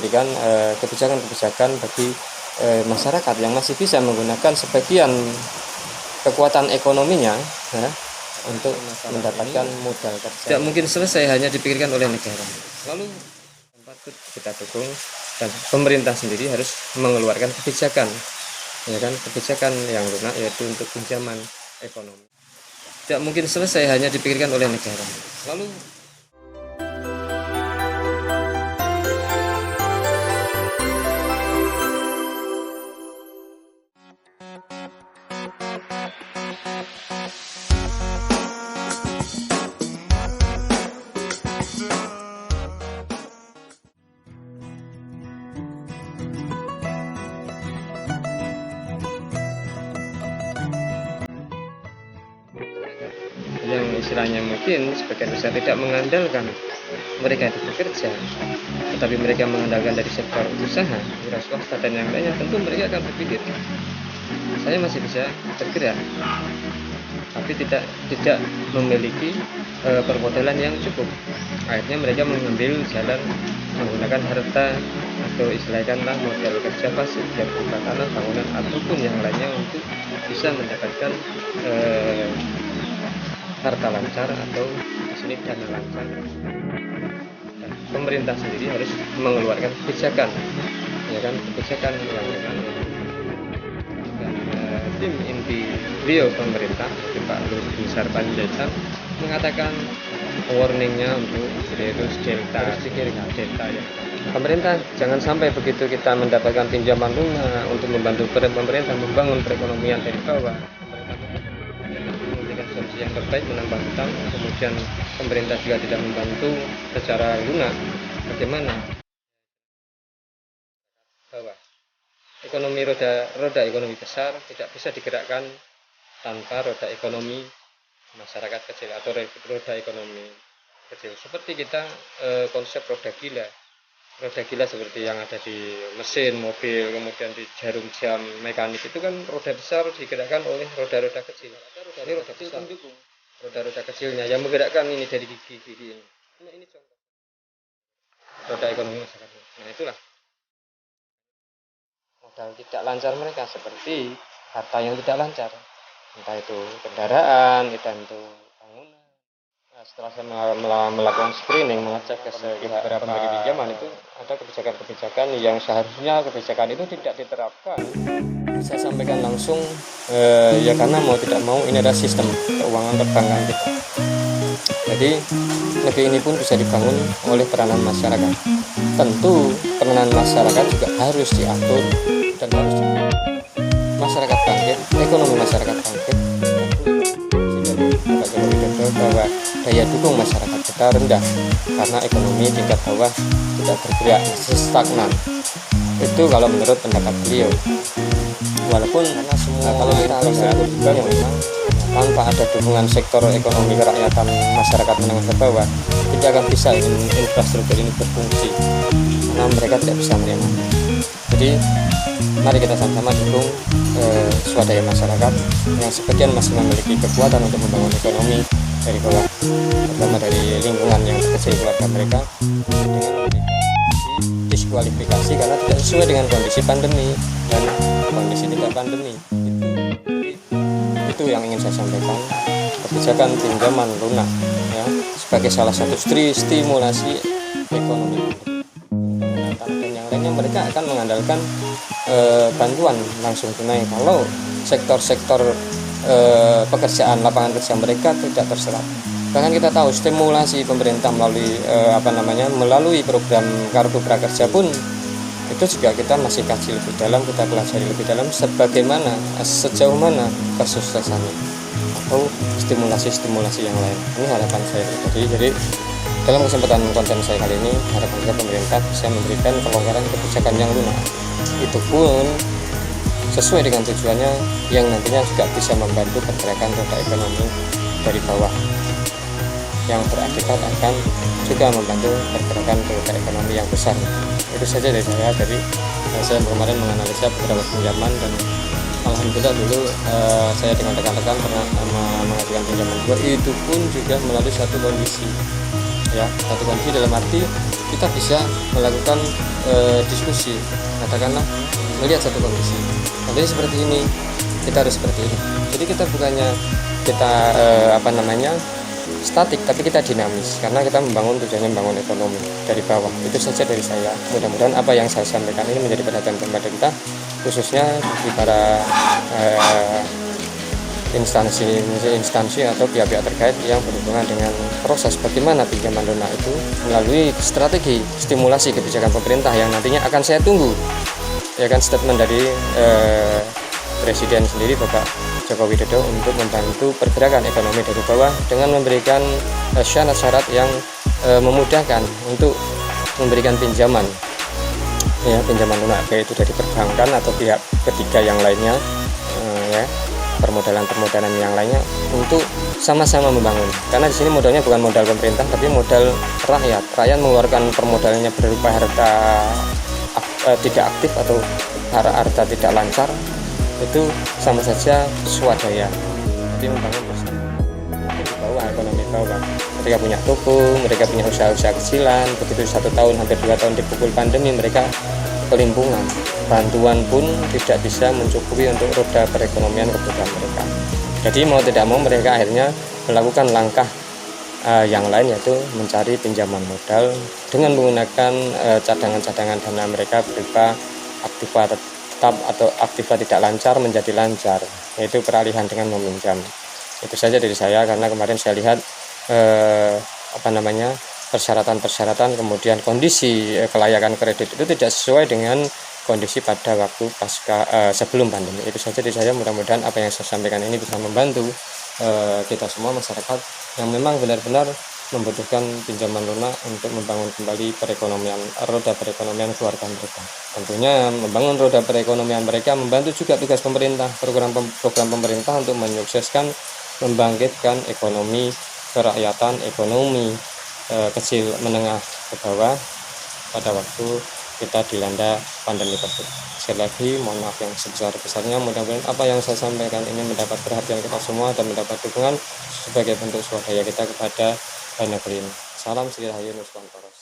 memberikan kebijakan-kebijakan bagi masyarakat yang masih bisa menggunakan sebagian kekuatan ekonominya ya, untuk mendapatkan modal kerja. Tidak mungkin selesai hanya dipikirkan oleh negara. Lalu patut kita dukung, dan pemerintah sendiri harus mengeluarkan kebijakan, ya kan, kebijakan yang lunak, yaitu untuk pinjaman ekonomi. Tidak mungkin selesai hanya dipikirkan oleh negara. Lalu yang istilahnya mungkin sebagian besar tidak mengandalkan mereka itu bekerja, tetapi mereka mengandalkan dari sektor usaha, wira swasta dan yang lainnya, tentu mereka akan berpikir saya masih bisa bergerak, tapi tidak memiliki permodalan yang cukup. Akhirnya mereka mengambil jalan menggunakan harta atau istilahkanlah modal kerja pasif yang berupa tanah, bangunan ataupun yang lainnya untuk bisa mendapatkan harta lancar atau di sini dana lancar. Dan pemerintah sendiri harus mengeluarkan kebijakan, ya kan, kebijakan yang memang. Dan tim inti beliau pemerintah, Pak Luhut Bin Sarpanjaitan, mengatakan warningnya untuk virus delta ya. Pemerintah jangan sampai begitu kita mendapatkan pinjaman lunak untuk membantu pemerintah membangun perekonomian dari bawah, solusi yang terbaik menambah hutang, kemudian pemerintah juga tidak membantu secara lunak. Bagaimana bahwa ekonomi roda ekonomi besar tidak bisa digerakkan tanpa roda ekonomi masyarakat kecil atau roda ekonomi kecil. Seperti kita konsep roda gila seperti yang ada di mesin mobil, kemudian di jarum jam mekanik, itu kan roda besar digerakkan oleh roda-roda kecil. Ini roda kecil mendukung roda-roda kecilnya yang menggerakkan ini dari gigi ini. Nah, ini contoh roda ekonomi masyarakat. Nah, itulah modal tidak lancar mereka, seperti harta yang tidak lancar, entah itu kendaraan, entah itu bangunan. Nah, setelah saya melakukan screening, mengecek ke beberapa pemberi pinjaman, itu ada kebijakan-kebijakan yang seharusnya kebijakan itu tidak diterapkan. Saya sampaikan langsung ya, karena mau tidak mau ini adalah sistem keuangan perbankan kita. Jadi negeri ini pun bisa dibangun oleh peranan masyarakat. Tentu peranan masyarakat juga harus diatur dan harus masyarakat bangkit, ekonomi masyarakat bangkit. Pak Joko Widodo bahwa daya dukung masyarakat kita rendah karena ekonomi tingkat bawah tidak bergerak, stagnan. Itu kalau menurut pendapat beliau. Walaupun karena semua kalau kita lihat juga yang memang tanpa ada dukungan sektor ekonomi kerakyatan masyarakat menengah ke bawah, tidak akan bisa infrastruktur ini berfungsi karena mereka tidak bisa menerima. Jadi mari kita sama-sama dukung swadaya masyarakat yang sebagian masih memiliki kekuatan untuk membangun ekonomi dari bawah, terutama dari lingkungan yang terkecil keluarga mereka, dengan memberikan diskualifikasi karena tidak sesuai dengan kondisi pandemi dan kondisi tidak pandemi. Itu yang ingin saya sampaikan. Kebijakan pinjaman lunak ya, sebagai salah satu stimulasi ekonomi, dan yang lainnya mereka akan mengandalkan bantuan langsung tunai kalau sektor-sektor pekerjaan, lapangan kerja mereka tidak terserap. Bahkan kita tahu stimulasi pemerintah melalui program kartu prakerja pun itu juga kita masih kaji lebih dalam, kita pelajari lebih dalam sebagaimana, sejauh mana kesuksesannya atau stimulasi yang lain. Ini harapan saya pribadi. Jadi dalam kesempatan konten saya kali ini, harapan saya pemerintah bisa memberikan kelonggaran kebijakan yang lunak. Itu pun sesuai dengan tujuannya yang nantinya juga bisa membantu pergerakan roda ekonomi dari bawah, yang berakibat akan juga membantu pergerakan roda ekonomi yang besar. Itu saja dari saya. Saya kemarin menganalisa beberapa pinjaman dan alhamdulillah dulu saya dengan rekan-rekan pernah mengajukan pinjaman 2, itu pun juga melalui satu kondisi ya, satu kondisi dalam arti kita bisa melakukan diskusi, katakanlah melihat satu kondisi seperti ini, kita harus seperti ini. Jadi kita bukannya kita statik, tapi kita dinamis, karena kita tujuannya membangun ekonomi dari bawah. Itu saja dari saya. Mudah-mudahan apa yang saya sampaikan ini menjadi perhatian kepada kita, khususnya di para instansi atau pihak-pihak terkait yang berhubungan dengan proses bagaimana pinjaman lunak itu melalui strategi stimulasi kebijakan pemerintah yang nantinya akan saya tunggu, ya kan, statement dari Presiden sendiri Bapak Joko Widodo untuk membantu pergerakan ekonomi dari bawah dengan memberikan syarat-syarat yang memudahkan untuk memberikan pinjaman, ya, pinjaman lunak, baik itu dari perbankan atau pihak ketiga yang lainnya, ya, permodalan yang lainnya, untuk sama-sama membangun. Karena di sini modalnya bukan modal pemerintah, tapi modal rakyat. Rakyat mengeluarkan permodalannya berupa harta tidak aktif atau harta tidak lancar, itu sama saja swadaya. Jadi membangun bersama di bawah, ekonomi bawah. Mereka punya toko, mereka punya usaha-usaha kecilan, begitu 1 tahun hampir 2 tahun dipukul pandemi, mereka kelimpungan. Bantuan pun tidak bisa mencukupi untuk roda perekonomian kebutuhan mereka. Jadi mau tidak mau mereka akhirnya melakukan langkah yang lain, yaitu mencari pinjaman modal dengan menggunakan cadangan-cadangan dana mereka berupa aktiva tetap atau aktiva tidak lancar menjadi lancar, yaitu peralihan dengan meminjam. Itu saja dari saya, karena kemarin saya lihat persyaratan-persyaratan, kemudian kondisi kelayakan kredit itu tidak sesuai dengan kondisi pada waktu sebelum pandemi. Itu saja dari saya. Mudah-mudahan apa yang saya sampaikan ini bisa membantu kita semua masyarakat yang memang benar-benar membutuhkan pinjaman lunak untuk membangun kembali roda perekonomian keluarga mereka. Tentunya membangun roda perekonomian mereka membantu juga tugas pemerintah, program pemerintah untuk menyukseskan membangkitkan ekonomi kerakyatan, ekonomi kecil menengah ke bawah pada waktu kita dilanda pandemi COVID. Sekali lagi mohon maaf yang sebesar-besarnya. Mudah-mudahan apa yang saya sampaikan ini mendapat perhatian kita semua dan mendapat dukungan sebagai bentuk swadaya kita kepada negeri ini. Salam Sri Rahayu Nuswantara.